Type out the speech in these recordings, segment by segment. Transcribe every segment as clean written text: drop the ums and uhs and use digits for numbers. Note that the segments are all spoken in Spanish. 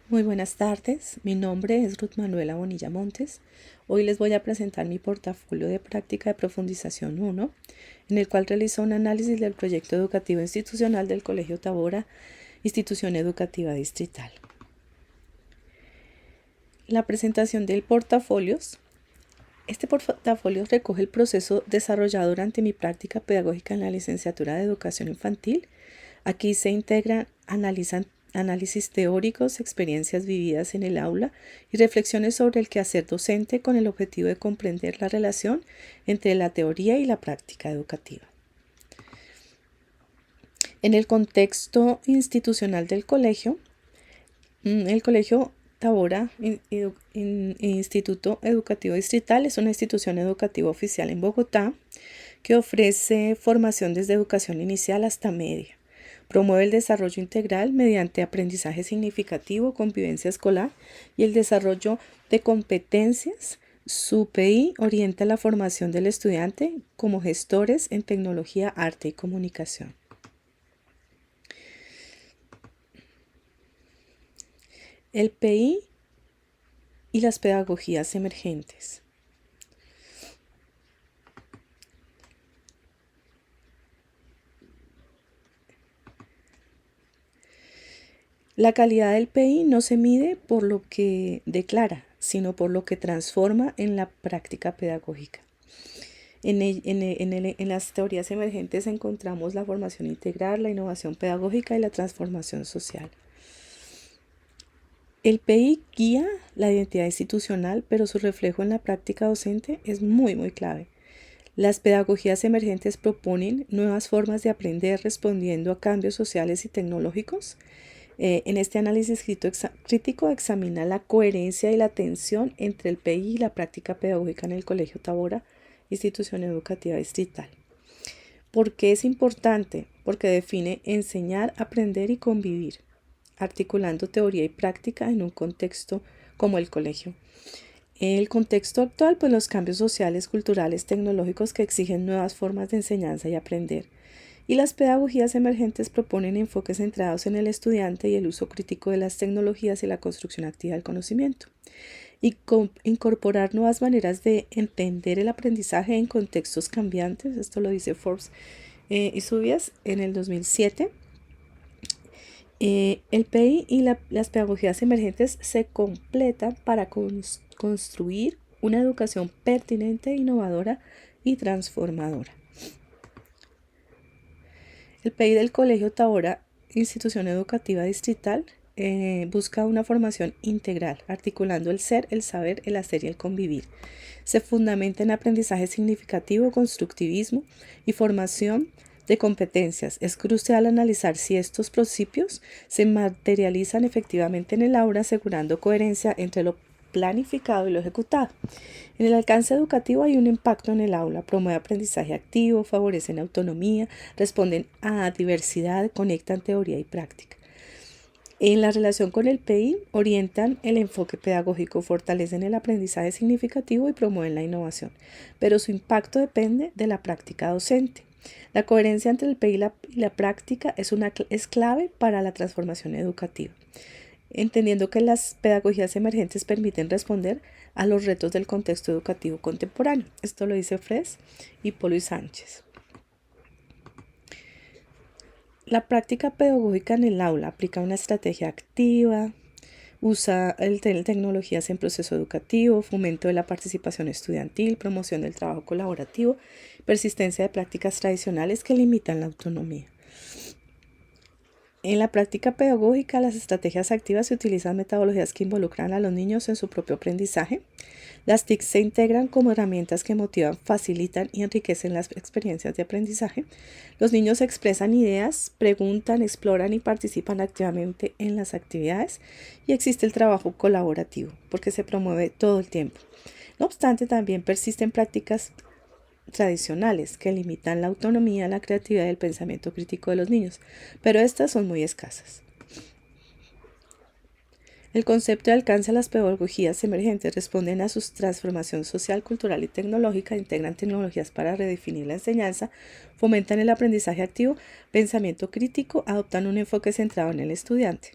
Muy buenas tardes, mi nombre es Ruth Manuela Bonilla Montes. Hoy les voy a presentar mi portafolio de práctica de profundización 1, en el cual realizo un análisis del proyecto educativo institucional del Colegio Tabora, institución educativa distrital. La presentación del portafolios. Este portafolio recoge el proceso desarrollado durante mi práctica pedagógica en la licenciatura de Educación Infantil. Aquí se integran análisis teóricos, experiencias vividas en el aula y reflexiones sobre el quehacer docente con el objetivo de comprender la relación entre la teoría y la práctica educativa. En el contexto institucional del colegio, el Colegio Tabora, Instituto Educativo Distrital, es una institución educativa oficial en Bogotá que ofrece formación desde educación inicial hasta media. Promueve el desarrollo integral mediante aprendizaje significativo, convivencia escolar y el desarrollo de competencias. Su PI orienta la formación del estudiante como gestores en tecnología, arte y comunicación. El PI y las pedagogías emergentes. La calidad del PI no se mide por lo que declara, sino por lo que transforma en la práctica pedagógica. En las teorías emergentes encontramos la formación integral, la innovación pedagógica y la transformación social. El PI guía la identidad institucional, pero su reflejo en la práctica docente es muy clave. Las pedagogías emergentes proponen nuevas formas de aprender respondiendo a cambios sociales y tecnológicos. En este análisis crítico examina la coherencia y la tensión entre el PI y la práctica pedagógica en el Colegio Tabora, institución educativa distrital. ¿Por qué es importante? Porque define enseñar, aprender y convivir, articulando teoría y práctica en un contexto como el colegio. El contexto actual, pues los cambios sociales, culturales, tecnológicos que exigen nuevas formas de enseñanza y aprender. Y las pedagogías emergentes proponen enfoques centrados en el estudiante y el uso crítico de las tecnologías y la construcción activa del conocimiento. Y incorporar nuevas maneras de entender el aprendizaje en contextos cambiantes. Esto lo dice Forbes y Subias en el 2007. El PI y las pedagogías emergentes se completan para construir una educación pertinente, innovadora y transformadora. El PI del Colegio Tabora, institución educativa distrital, busca una formación integral, articulando el ser, el saber, el hacer y el convivir. Se fundamenta en aprendizaje significativo, constructivismo y formación de competencias. Es crucial analizar si estos principios se materializan efectivamente en el aula, asegurando coherencia entre lo planificado y lo ejecutado. En el alcance educativo hay un impacto en el aula, promueve aprendizaje activo, favorecen autonomía, responden a diversidad, conectan teoría y práctica. En la relación con el PI, orientan el enfoque pedagógico, fortalecen el aprendizaje significativo y promueven la innovación, pero su impacto depende de la práctica docente. La coherencia entre el PI y la práctica es clave para la transformación educativa, entendiendo que las pedagogías emergentes permiten responder a los retos del contexto educativo contemporáneo. Esto lo dice Fres y Polo y Sánchez. La práctica pedagógica en el aula aplica una estrategia activa, usa tecnologías en proceso educativo, fomento de la participación estudiantil, promoción del trabajo colaborativo, persistencia de prácticas tradicionales que limitan la autonomía. En la práctica pedagógica, las estrategias activas se utilizan metodologías que involucran a los niños en su propio aprendizaje. Las TIC se integran como herramientas que motivan, facilitan y enriquecen las experiencias de aprendizaje. Los niños expresan ideas, preguntan, exploran y participan activamente en las actividades. Y existe el trabajo colaborativo, porque se promueve todo el tiempo. No obstante, también persisten prácticas tradicionales que limitan la autonomía, la creatividad y el pensamiento crítico de los niños, pero estas son muy escasas. El concepto de alcance de las pedagogías emergentes responden a su transformación social, cultural y tecnológica, integran tecnologías para redefinir la enseñanza, fomentan el aprendizaje activo, pensamiento crítico, adoptan un enfoque centrado en el estudiante.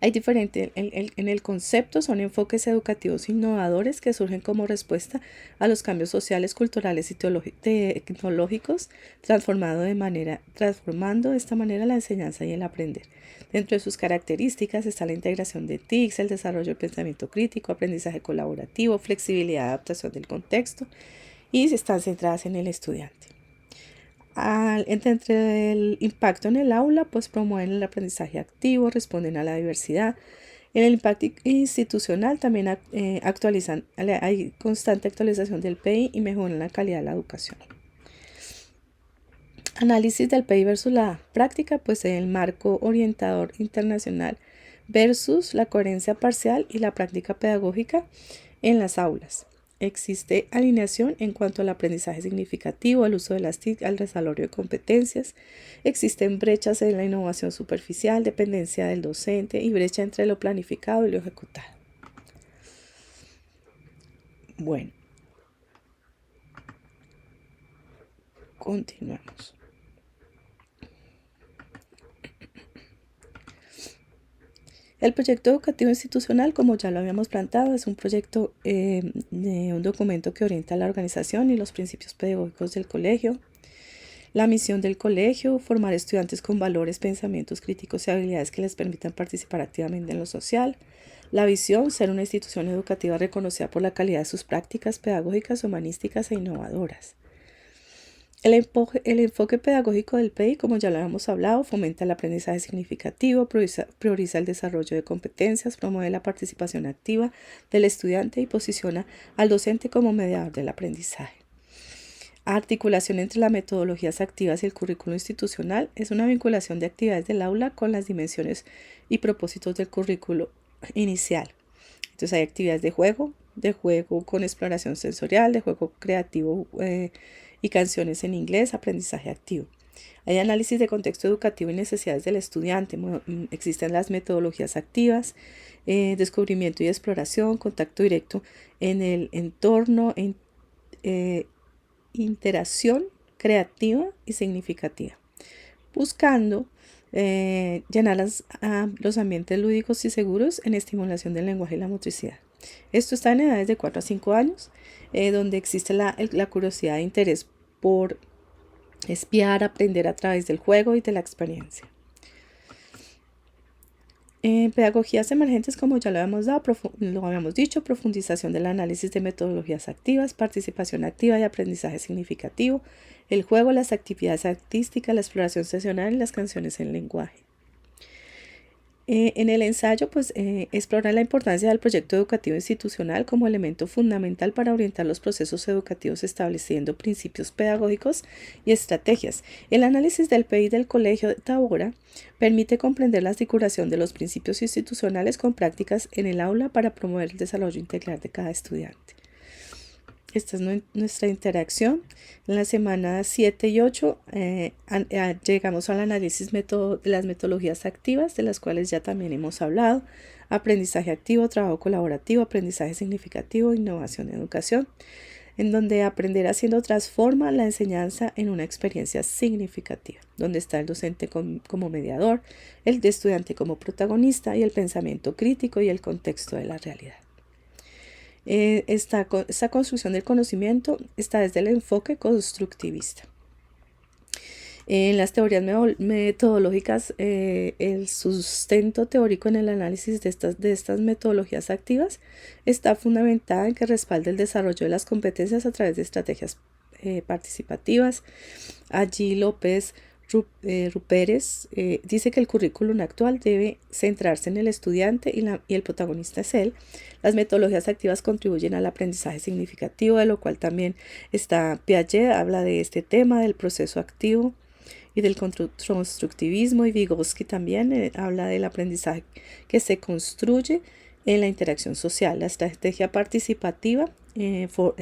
Hay diferente, en el concepto son enfoques educativos innovadores que surgen como respuesta a los cambios sociales, culturales y tecnológicos, transformando de esta manera la enseñanza y el aprender. Dentro de sus características está la integración de TICs, el desarrollo del pensamiento crítico, aprendizaje colaborativo, flexibilidad, adaptación del contexto y están centradas en el estudiante. Entre el impacto en el aula, pues promueven el aprendizaje activo, responden a la diversidad. En el impacto institucional también hay constante actualización del PI y mejoran la calidad de la educación. Análisis del PI versus la práctica, pues el marco orientador internacional versus la coherencia parcial y la práctica pedagógica en las aulas. Existe alineación en cuanto al aprendizaje significativo, al uso de las TIC, al desarrollo de competencias. Existen brechas en la innovación superficial, dependencia del docente y brecha entre lo planificado y lo ejecutado. Bueno, continuamos. El proyecto educativo institucional, como ya lo habíamos planteado, es un proyecto de un documento que orienta la organización y los principios pedagógicos del colegio. La misión del colegio, formar estudiantes con valores, pensamientos críticos y habilidades que les permitan participar activamente en lo social. La visión, ser una institución educativa reconocida por la calidad de sus prácticas pedagógicas, humanísticas e innovadoras. El enfoque pedagógico del PEI, como ya lo habíamos hablado, fomenta el aprendizaje significativo, prioriza el desarrollo de competencias, promueve la participación activa del estudiante y posiciona al docente como mediador del aprendizaje. Articulación entre las metodologías activas y el currículo institucional es una vinculación de actividades del aula con las dimensiones y propósitos del currículo inicial. Entonces hay actividades de juego con exploración sensorial, de juego creativo y canciones en inglés, aprendizaje activo. Hay análisis de contexto educativo y necesidades del estudiante. Existen las metodologías activas, descubrimiento y exploración, contacto directo en el entorno, interacción creativa y significativa, buscando llenar los ambientes lúdicos y seguros en estimulación del lenguaje y la motricidad. Esto está en edades de 4 a 5 años, donde existe la curiosidad e interés por espiar, aprender a través del juego y de la experiencia. Pedagogías emergentes, como ya lo habíamos dicho, profundización del análisis de metodologías activas, participación activa y aprendizaje significativo, el juego, las actividades artísticas, la exploración sensorial y las canciones en lenguaje. En el ensayo, pues, explora la importancia del proyecto educativo institucional como elemento fundamental para orientar los procesos educativos estableciendo principios pedagógicos y estrategias. El análisis del PI del Colegio de Tabora permite comprender la articulación de los principios institucionales con prácticas en el aula para promover el desarrollo integral de cada estudiante. Esta es nuestra interacción. En la semana 7 y 8 llegamos al análisis de las metodologías activas, de las cuales ya también hemos hablado. Aprendizaje activo, trabajo colaborativo, aprendizaje significativo, innovación en educación, en donde aprender haciendo transforma la enseñanza en una experiencia significativa, donde está el docente como mediador, el estudiante como protagonista y el pensamiento crítico y el contexto de la realidad. Esta construcción del conocimiento está desde el enfoque constructivista. En las teorías metodológicas, el sustento teórico en el análisis de estas metodologías activas está fundamentada en que respalda el desarrollo de las competencias a través de estrategias participativas. Allí López Rupérez dice que el currículum actual debe centrarse en el estudiante y el protagonista es él. Las metodologías activas contribuyen al aprendizaje significativo, de lo cual también está Piaget, habla de este tema del proceso activo y del constructivismo, y Vygotsky también habla del aprendizaje que se construye en la interacción social. La estrategia participativa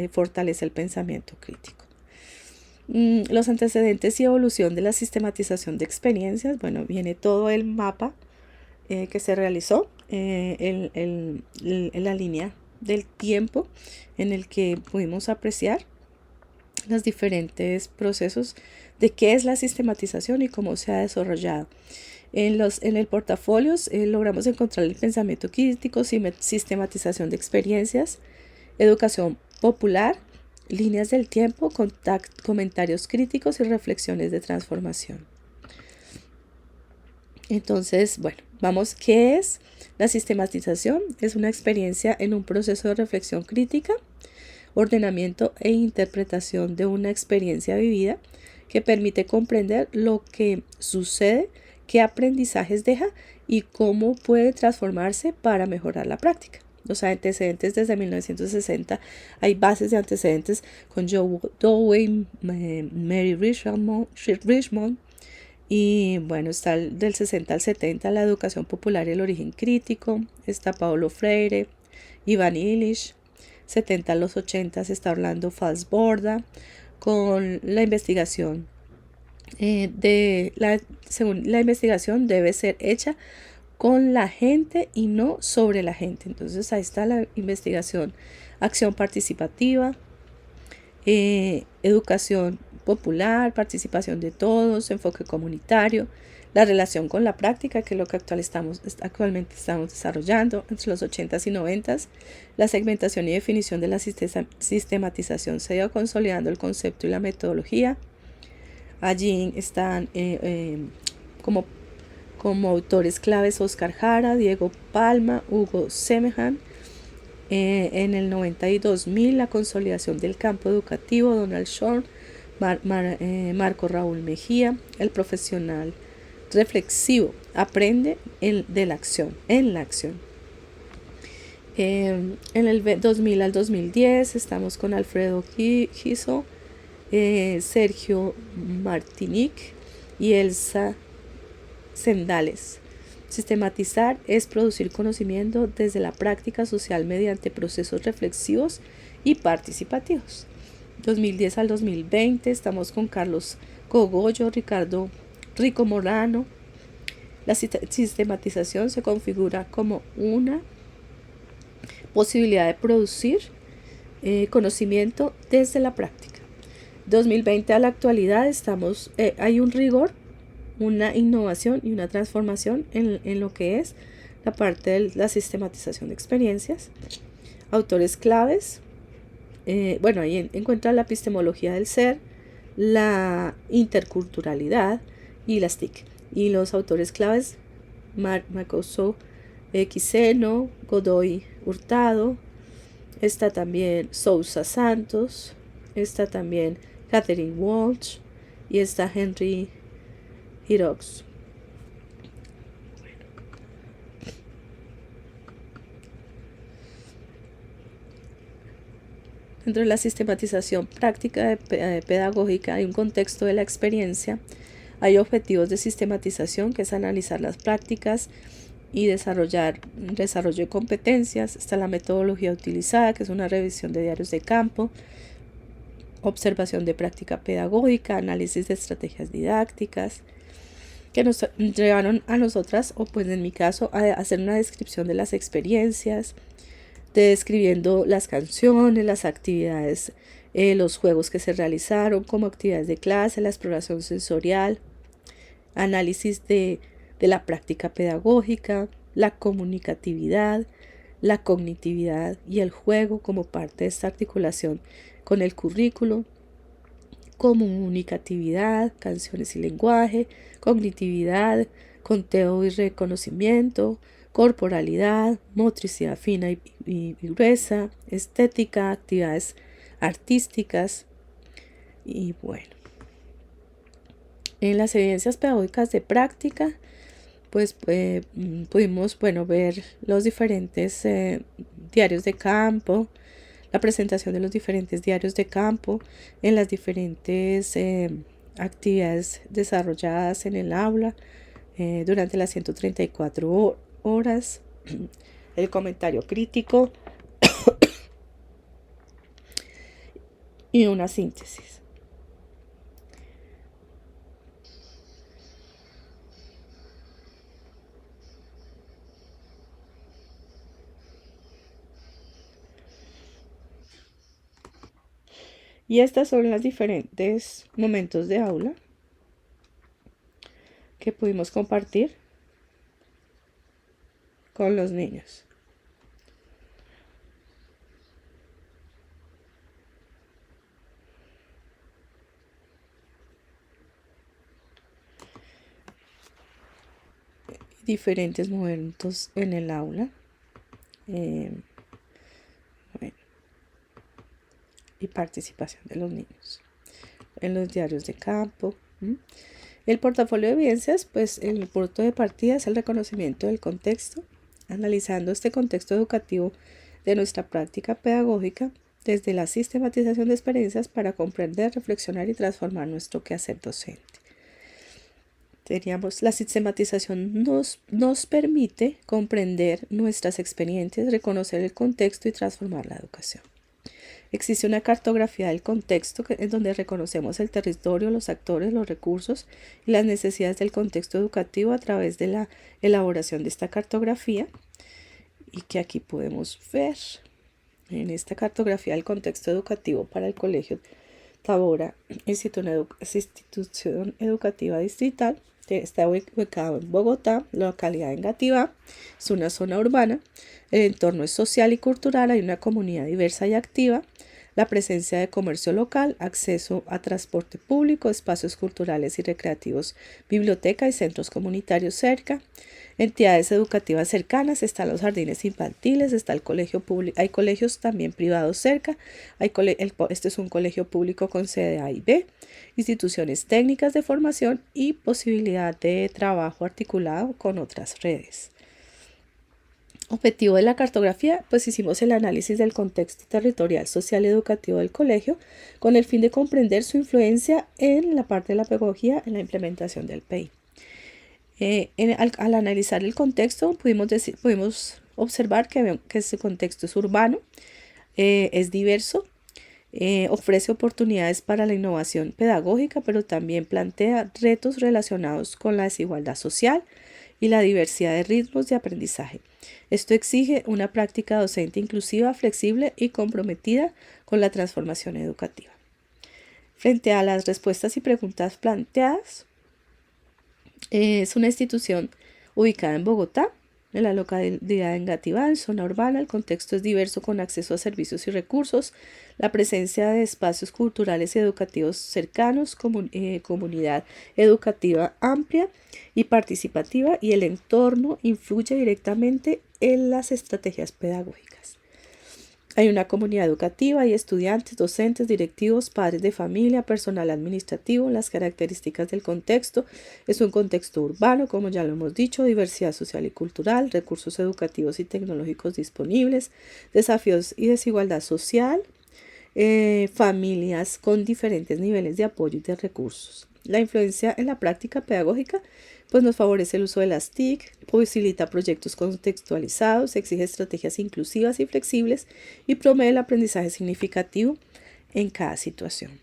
fortalece el pensamiento crítico. Los antecedentes y evolución de la sistematización de experiencias. Bueno, viene todo el mapa que se realizó en la línea del tiempo en el que pudimos apreciar los diferentes procesos de qué es la sistematización y cómo se ha desarrollado. En el portafolio logramos encontrar el pensamiento crítico, sistematización de experiencias, educación popular, líneas del tiempo, comentarios críticos y reflexiones de transformación. Entonces, bueno, vamos, ¿qué es? La sistematización es una experiencia en un proceso de reflexión crítica, ordenamiento e interpretación de una experiencia vivida que permite comprender lo que sucede, qué aprendizajes deja y cómo puede transformarse para mejorar la práctica. Los antecedentes desde 1960, hay bases de antecedentes con Joe Dewey, Mary Richmond, y bueno, está del 60 al 70 la educación popular y el origen crítico, está Paulo Freire, Ivan Illich. 70 a los 80 está Orlando Falsborda con la investigación según la investigación debe ser hecha con la gente y no sobre la gente. Entonces ahí está la investigación, acción participativa, educación popular, participación de todos, enfoque comunitario, la relación con la práctica, que es lo que actualmente estamos desarrollando entre los 80s y 90s, la segmentación y definición de la sistematización se ha ido consolidando el concepto y la metodología. Allí están como autores claves Oscar Jara, Diego Palma, Hugo Semejan. En el 92.000 la consolidación del campo educativo, Donald Shore, Marco Raúl Mejía, el profesional reflexivo, aprende de la acción, en la acción. En el 2000 al 2010 estamos con Alfredo Giso, Sergio Martinic y Elsa Sendales. Sistematizar es producir conocimiento desde la práctica social mediante procesos reflexivos y participativos. 2010 al 2020 estamos con Carlos Cogollo, Rico Morano. La sistematización se configura como una posibilidad de producir conocimiento desde la práctica. 2020 a la actualidad hay un rigor, una innovación y una transformación en lo que es la parte de la sistematización de experiencias. Autores claves, ahí encuentra la epistemología del ser, la interculturalidad y las TIC. Y los autores claves, Marcoso Quiseno, Godoy Hurtado, está también Sousa Santos, está también Catherine Walsh y está Henry Hirox. Dentro de la sistematización práctica pedagógica hay un contexto de la experiencia, hay objetivos de sistematización que es analizar las prácticas y desarrollo de competencias. Está la metodología utilizada, que es una revisión de diarios de campo, observación de práctica pedagógica, análisis de estrategias didácticas, que nos llevaron a nosotras, o pues en mi caso, a hacer una descripción de las experiencias, describiendo las canciones, las actividades, los juegos que se realizaron como actividades de clase, la exploración sensorial, análisis de la práctica pedagógica, la comunicatividad, la cognitividad y el juego como parte de esta articulación con el currículo, comunicatividad, canciones y lenguaje, cognitividad, conteo y reconocimiento, corporalidad, motricidad fina y gruesa, estética, actividades artísticas. Y bueno, en las evidencias pedagógicas de práctica, pues pudimos ver los diferentes diarios de campo, la presentación de los diferentes diarios de campo en las diferentes actividades desarrolladas en el aula durante las 134 horas, el comentario crítico y una síntesis. Y estas son los diferentes momentos de aula que pudimos compartir con los niños. Diferentes momentos en el aula. Bueno, y participación de los niños en los diarios de campo. El portafolio de evidencias, pues el punto de partida es el reconocimiento del contexto, analizando este contexto educativo de nuestra práctica pedagógica desde la sistematización de experiencias para comprender, reflexionar y transformar nuestro quehacer docente. Teníamos la sistematización nos permite comprender nuestras experiencias, reconocer el contexto y transformar la educación. Existe una cartografía del contexto en donde reconocemos el territorio, los actores, los recursos y las necesidades del contexto educativo a través de la elaboración de esta cartografía, y que aquí podemos ver en esta cartografía del contexto educativo para el Colegio Tabora, institución educativa distrital. Está ubicado en Bogotá, la localidad de Engativá, es una zona urbana, el entorno es social y cultural, hay una comunidad diversa y activa, la presencia de comercio local, acceso a transporte público, espacios culturales y recreativos, biblioteca y centros comunitarios cerca, entidades educativas cercanas, están los jardines infantiles, está el colegio público, hay colegios también privados cerca, este es un colegio público con sede A y B, instituciones técnicas de formación y posibilidad de trabajo articulado con otras redes. Objetivo de la cartografía, pues hicimos el análisis del contexto territorial, social y educativo del colegio con el fin de comprender su influencia en la parte de la pedagogía en la implementación del PEI. Al analizar el contexto pudimos observar que ese contexto es urbano, es diverso, ofrece oportunidades para la innovación pedagógica, pero también plantea retos relacionados con la desigualdad social y la diversidad de ritmos de aprendizaje. Esto exige una práctica docente inclusiva, flexible y comprometida con la transformación educativa. Frente a las respuestas y preguntas planteadas, es una institución ubicada en Bogotá, en la localidad de Engativá, en zona urbana. El contexto es diverso con acceso a servicios y recursos, la presencia de espacios culturales y educativos cercanos, comunidad educativa amplia y participativa, y el entorno influye directamente en las estrategias pedagógicas. Hay una comunidad educativa, hay estudiantes, docentes, directivos, padres de familia, personal administrativo. Las características del contexto: es un contexto urbano, como ya lo hemos dicho, diversidad social y cultural, recursos educativos y tecnológicos disponibles, desafíos y desigualdad social, familias con diferentes niveles de apoyo y de recursos. La influencia en la práctica pedagógica, pues nos favorece el uso de las TIC, posibilita proyectos contextualizados, exige estrategias inclusivas y flexibles y promueve el aprendizaje significativo en cada situación.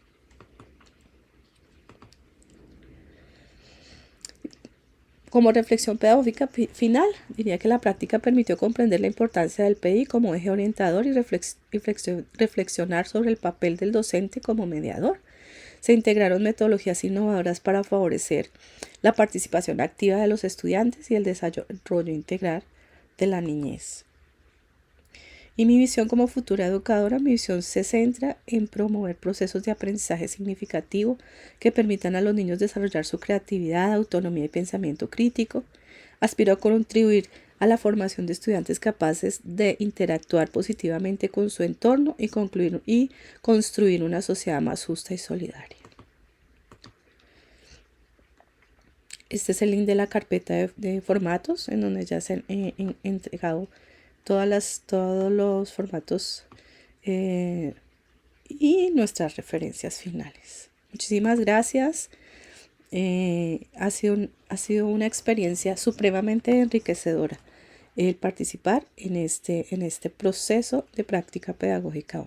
Como reflexión pedagógica final, diría que la práctica permitió comprender la importancia del PI como eje orientador y reflexionar sobre el papel del docente como mediador. Se integraron metodologías innovadoras para favorecer la participación activa de los estudiantes y el desarrollo integral de la niñez. Y mi visión como futura educadora, mi visión se centra en promover procesos de aprendizaje significativo que permitan a los niños desarrollar su creatividad, autonomía y pensamiento crítico. Aspiro a contribuir a la formación de estudiantes capaces de interactuar positivamente con su entorno y construir una sociedad más justa y solidaria. Este es el link de la carpeta de formatos, en donde ya se han entregado todos los formatos y nuestras referencias finales. Muchísimas gracias. Ha sido una experiencia supremamente enriquecedora el participar en este proceso de práctica pedagógica.